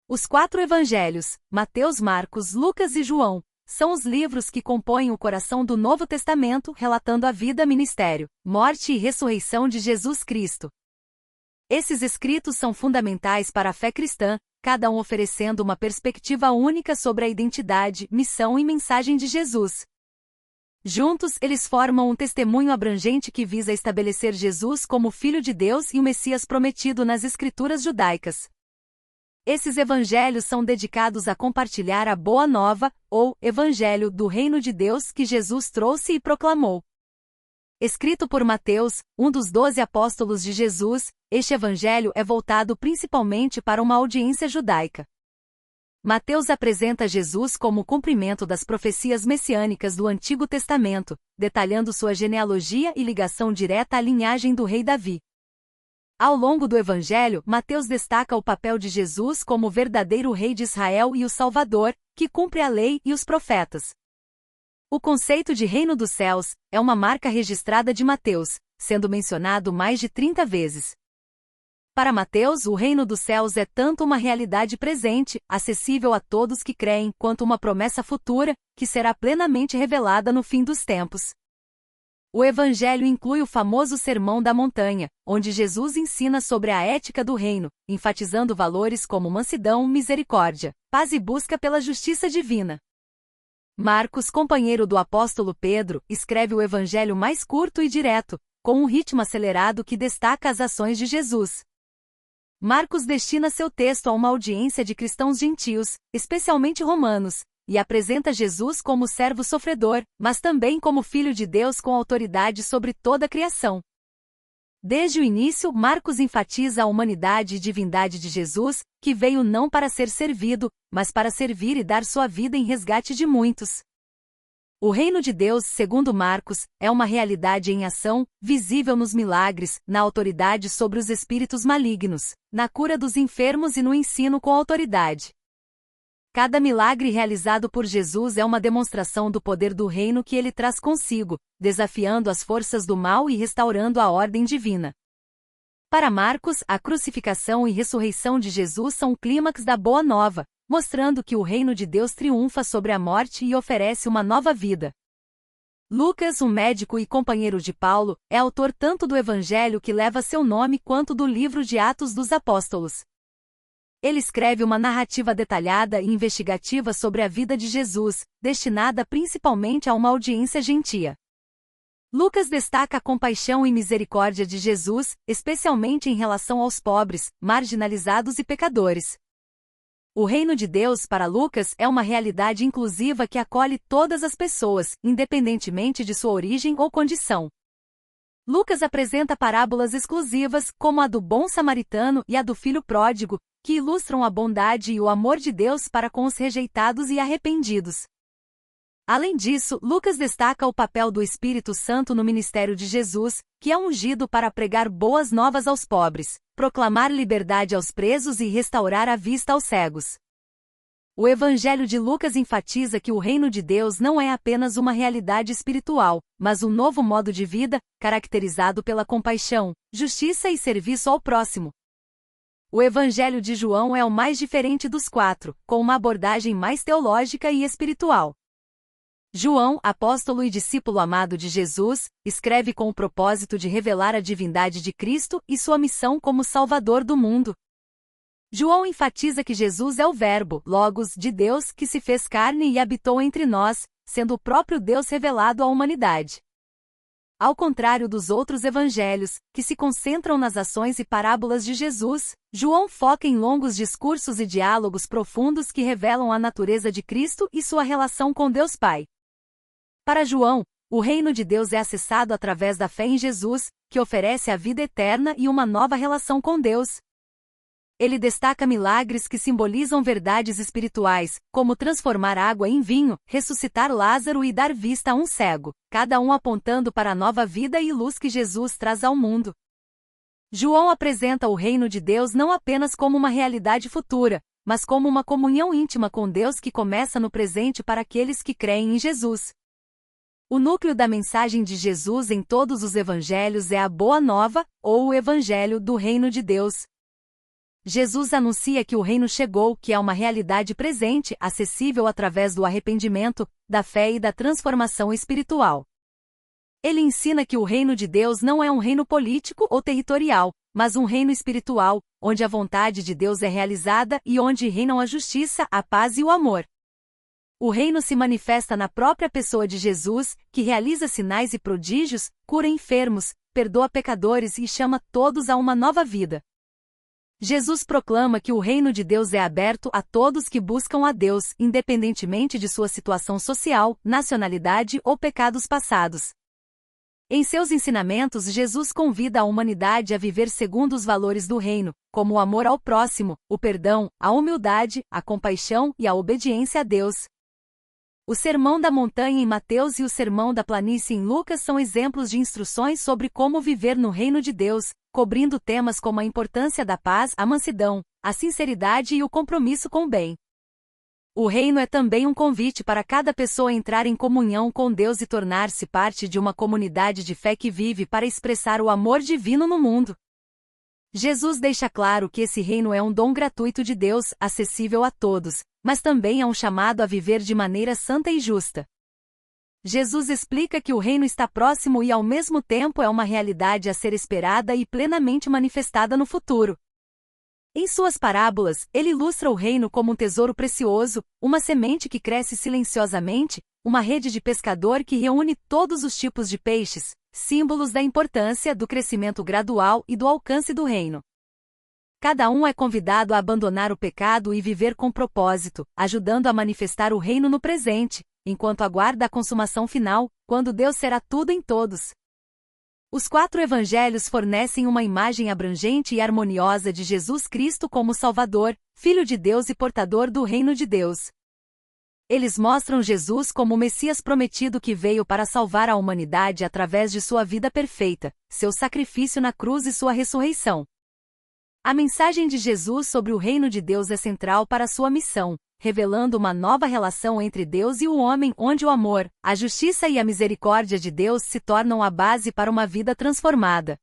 Os 4 evangelhos, Mateus, Marcos, Lucas e João, são os livros que compõem o coração do Novo Testamento, relatando a vida, ministério, morte e ressurreição de Jesus Cristo. Esses escritos são fundamentais para a fé cristã, cada um oferecendo uma perspectiva única sobre a identidade, missão e mensagem de Jesus. Juntos, eles formam um testemunho abrangente que visa estabelecer Jesus como Filho de Deus e o Messias prometido nas Escrituras judaicas. Esses evangelhos são dedicados a compartilhar a Boa Nova, ou Evangelho do Reino de Deus que Jesus trouxe e proclamou. Escrito por Mateus, um dos 12 apóstolos de Jesus, este evangelho é voltado principalmente para uma audiência judaica. Mateus apresenta Jesus como o cumprimento das profecias messiânicas do Antigo Testamento, detalhando sua genealogia e ligação direta à linhagem do rei Davi. Ao longo do Evangelho, Mateus destaca o papel de Jesus como o verdadeiro rei de Israel e o Salvador, que cumpre a lei e os profetas. O conceito de reino dos céus é uma marca registrada de Mateus, sendo mencionado mais de 30 vezes. Para Mateus, o reino dos céus é tanto uma realidade presente, acessível a todos que creem, quanto uma promessa futura, que será plenamente revelada no fim dos tempos. O Evangelho inclui o famoso Sermão da Montanha, onde Jesus ensina sobre a ética do reino, enfatizando valores como mansidão, misericórdia, paz e busca pela justiça divina. Marcos, companheiro do apóstolo Pedro, escreve o Evangelho mais curto e direto, com um ritmo acelerado que destaca as ações de Jesus. Marcos destina seu texto a uma audiência de cristãos gentios, especialmente romanos, e apresenta Jesus como servo sofredor, mas também como Filho de Deus com autoridade sobre toda a criação. Desde o início, Marcos enfatiza a humanidade e divindade de Jesus, que veio não para ser servido, mas para servir e dar sua vida em resgate de muitos. O reino de Deus, segundo Marcos, é uma realidade em ação, visível nos milagres, na autoridade sobre os espíritos malignos, na cura dos enfermos e no ensino com autoridade. Cada milagre realizado por Jesus é uma demonstração do poder do reino que ele traz consigo, desafiando as forças do mal e restaurando a ordem divina. Para Marcos, a crucificação e ressurreição de Jesus são o clímax da Boa Nova, mostrando que o reino de Deus triunfa sobre a morte e oferece uma nova vida. Lucas, um médico e companheiro de Paulo, é autor tanto do evangelho que leva seu nome quanto do livro de Atos dos Apóstolos. Ele escreve uma narrativa detalhada e investigativa sobre a vida de Jesus, destinada principalmente a uma audiência gentia. Lucas destaca a compaixão e misericórdia de Jesus, especialmente em relação aos pobres, marginalizados e pecadores. O reino de Deus, para Lucas, é uma realidade inclusiva que acolhe todas as pessoas, independentemente de sua origem ou condição. Lucas apresenta parábolas exclusivas, como a do bom samaritano e a do filho pródigo, que ilustram a bondade e o amor de Deus para com os rejeitados e arrependidos. Além disso, Lucas destaca o papel do Espírito Santo no ministério de Jesus, que é ungido para pregar boas novas aos pobres, proclamar liberdade aos presos e restaurar a vista aos cegos. O Evangelho de Lucas enfatiza que o reino de Deus não é apenas uma realidade espiritual, mas um novo modo de vida, caracterizado pela compaixão, justiça e serviço ao próximo. O Evangelho de João é o mais diferente dos 4, com uma abordagem mais teológica e espiritual. João, apóstolo e discípulo amado de Jesus, escreve com o propósito de revelar a divindade de Cristo e sua missão como Salvador do mundo. João enfatiza que Jesus é o Verbo, Logos, de Deus, que se fez carne e habitou entre nós, sendo o próprio Deus revelado à humanidade. Ao contrário dos outros evangelhos, que se concentram nas ações e parábolas de Jesus, João foca em longos discursos e diálogos profundos que revelam a natureza de Cristo e sua relação com Deus Pai. Para João, o reino de Deus é acessado através da fé em Jesus, que oferece a vida eterna e uma nova relação com Deus. Ele destaca milagres que simbolizam verdades espirituais, como transformar água em vinho, ressuscitar Lázaro e dar vista a um cego, cada um apontando para a nova vida e luz que Jesus traz ao mundo. João apresenta o reino de Deus não apenas como uma realidade futura, mas como uma comunhão íntima com Deus que começa no presente para aqueles que creem em Jesus. O núcleo da mensagem de Jesus em todos os evangelhos é a Boa Nova, ou o Evangelho do Reino de Deus. Jesus anuncia que o reino chegou, que é uma realidade presente, acessível através do arrependimento, da fé e da transformação espiritual. Ele ensina que o reino de Deus não é um reino político ou territorial, mas um reino espiritual, onde a vontade de Deus é realizada e onde reinam a justiça, a paz e o amor. O reino se manifesta na própria pessoa de Jesus, que realiza sinais e prodígios, cura enfermos, perdoa pecadores e chama todos a uma nova vida. Jesus proclama que o reino de Deus é aberto a todos que buscam a Deus, independentemente de sua situação social, nacionalidade ou pecados passados. Em seus ensinamentos, Jesus convida a humanidade a viver segundo os valores do reino, como o amor ao próximo, o perdão, a humildade, a compaixão e a obediência a Deus. O Sermão da Montanha em Mateus e o Sermão da Planície em Lucas são exemplos de instruções sobre como viver no reino de Deus, cobrindo temas como a importância da paz, a mansidão, a sinceridade e o compromisso com o bem. O reino é também um convite para cada pessoa entrar em comunhão com Deus e tornar-se parte de uma comunidade de fé que vive para expressar o amor divino no mundo. Jesus deixa claro que esse reino é um dom gratuito de Deus, acessível a todos, mas também é um chamado a viver de maneira santa e justa. Jesus explica que o reino está próximo e ao mesmo tempo é uma realidade a ser esperada e plenamente manifestada no futuro. Em suas parábolas, ele ilustra o reino como um tesouro precioso, uma semente que cresce silenciosamente, uma rede de pescador que reúne todos os tipos de peixes, símbolos da importância do crescimento gradual e do alcance do reino. Cada um é convidado a abandonar o pecado e viver com propósito, ajudando a manifestar o reino no presente, enquanto aguarda a consumação final, quando Deus será tudo em todos. Os 4 evangelhos fornecem uma imagem abrangente e harmoniosa de Jesus Cristo como Salvador, Filho de Deus e portador do reino de Deus. Eles mostram Jesus como o Messias prometido que veio para salvar a humanidade através de sua vida perfeita, seu sacrifício na cruz e sua ressurreição. A mensagem de Jesus sobre o reino de Deus é central para sua missão, revelando uma nova relação entre Deus e o homem onde o amor, a justiça e a misericórdia de Deus se tornam a base para uma vida transformada.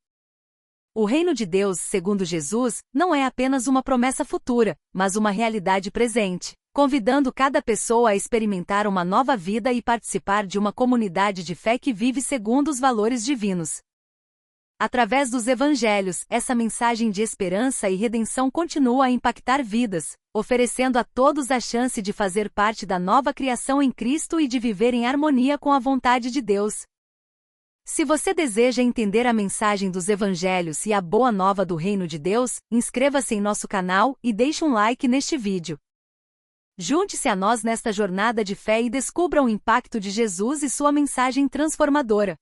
O reino de Deus, segundo Jesus, não é apenas uma promessa futura, mas uma realidade presente, convidando cada pessoa a experimentar uma nova vida e participar de uma comunidade de fé que vive segundo os valores divinos. Através dos evangelhos, essa mensagem de esperança e redenção continua a impactar vidas, oferecendo a todos a chance de fazer parte da nova criação em Cristo e de viver em harmonia com a vontade de Deus. Se você deseja entender a mensagem dos evangelhos e a boa nova do reino de Deus, inscreva-se em nosso canal e deixe um like neste vídeo. Junte-se a nós nesta jornada de fé e descubra o impacto de Jesus e sua mensagem transformadora.